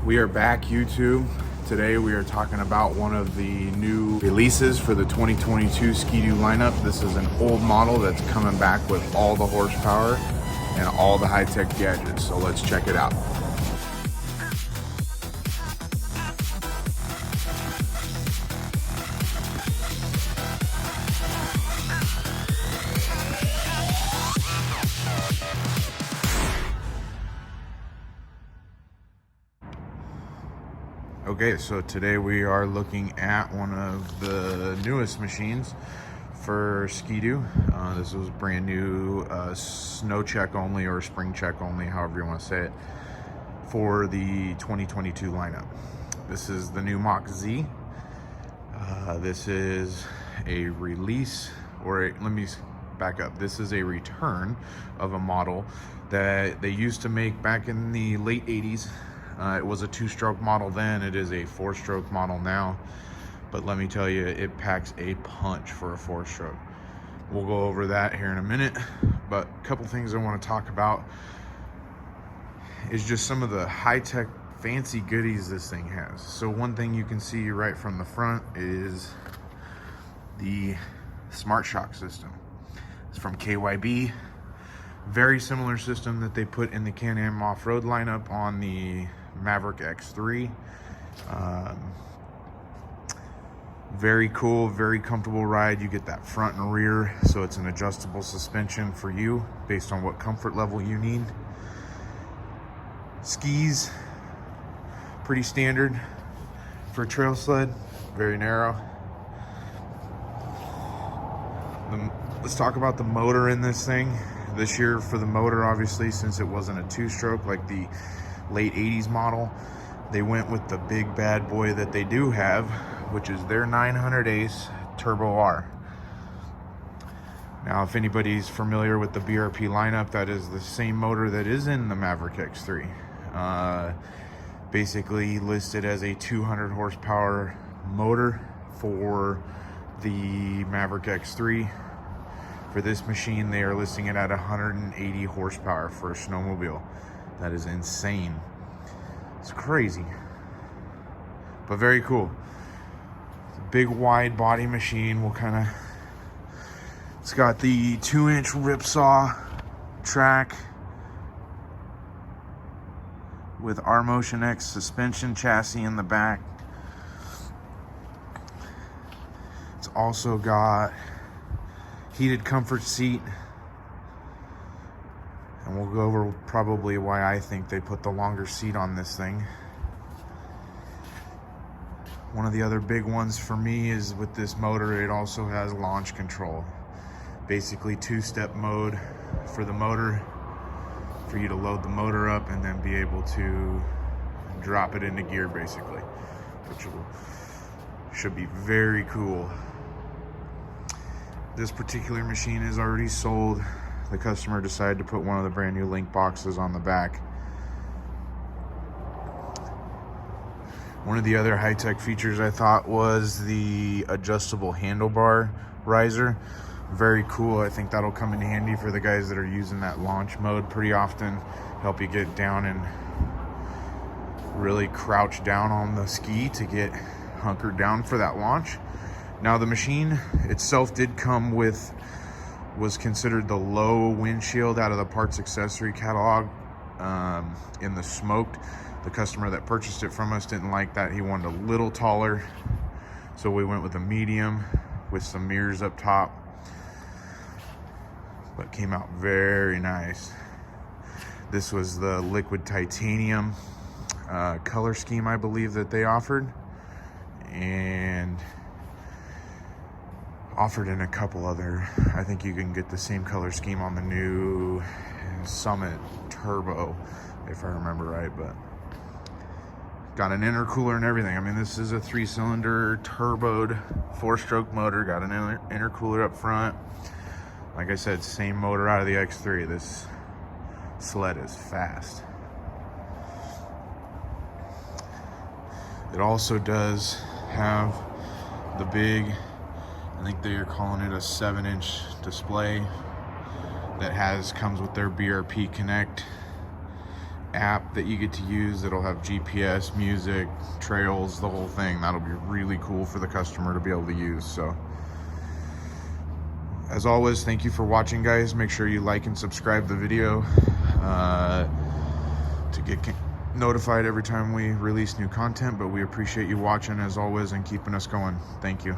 We are back, YouTube. Today we are talking about one of the new releases for the 2022 Ski-doo lineup. This is an old model that's coming back with all the horsepower and all the high-tech gadgets, so let's check it out. Okay, so today we are looking at one of the newest machines for Ski-doo. This was brand new, snow check only or spring check only, however you want to say it, for the 2022 lineup. This is the new Mach Z. This is a release, let me back up. This is a return of a model that they used to make back in the late 80s. It was a two-stroke model then, it is a four-stroke model now, but let me tell you, it packs a punch for a four-stroke. We'll go over that here in a minute, but a couple things I want to talk about is just some of the high-tech fancy goodies this thing has. So one thing you can see right from the front is the Smart Shock system. It's from KYB. Very similar system that they put in the Can-Am off-road lineup on the Maverick X3. Very cool, very comfortable ride. You get that front and rear, so it's an adjustable suspension for you based on what comfort level you need. Skis, pretty standard for a trail sled, very narrow. Let's talk about the motor in this thing. This year for the motor, obviously, since it wasn't a two-stroke like the late 80s model, they went with the big bad boy that they do have, which is their 900 Ace TurboR. Now, if anybody's familiar with the BRP lineup, that is the same motor that is in the Maverick X3. Basically listed as a 200 horsepower motor for the Maverick X3. For this machine, they are listing it at 180 horsepower for a snowmobile. That is insane. It's crazy, but very cool. It's a big wide body machine. It's got the 2-inch ripsaw track with R Motion X suspension chassis in the back. It's also got heated comfort seat, and we'll go over probably why I think they put the longer seat on this thing. One of the other big ones for me is with this motor, it also has launch control. Basically two-step mode for the motor, for you to load the motor up and then be able to drop it into gear basically, which should be very cool. This particular machine is already sold. The customer decided to put one of the brand new link boxes on the back. One of the other high-tech features I thought was the adjustable handlebar riser. Very cool. I think that'll come in handy for the guys that are using that launch mode pretty often. Help you get down and really crouch down on the ski to get hunkered down for that launch. Now, the machine itself did come with, was considered the low windshield out of the parts accessory catalog in the smoked. The customer that purchased it from us didn't like that. He wanted a little taller, so we went with a medium with some mirrors up top, but came out very nice. This was the liquid titanium color scheme, I believe, that they offered, and offered in a couple other. I think you can get the same color scheme on the new Summit Turbo, if I remember right, but got an intercooler and everything. I mean, this is a 3-cylinder turboed 4-stroke motor, got an intercooler up front. Like I said, same motor out of the X3. This sled is fast. It also does have the big, I think they are calling it a 7-inch display that comes with their BRP Connect app that you get to use that'll have GPS, music, trails, the whole thing. That'll be really cool for the customer to be able to use. So as always, thank you for watching, guys. Make sure you like and subscribe the video to get notified every time we release new content. But we appreciate you watching as always and keeping us going. Thank you.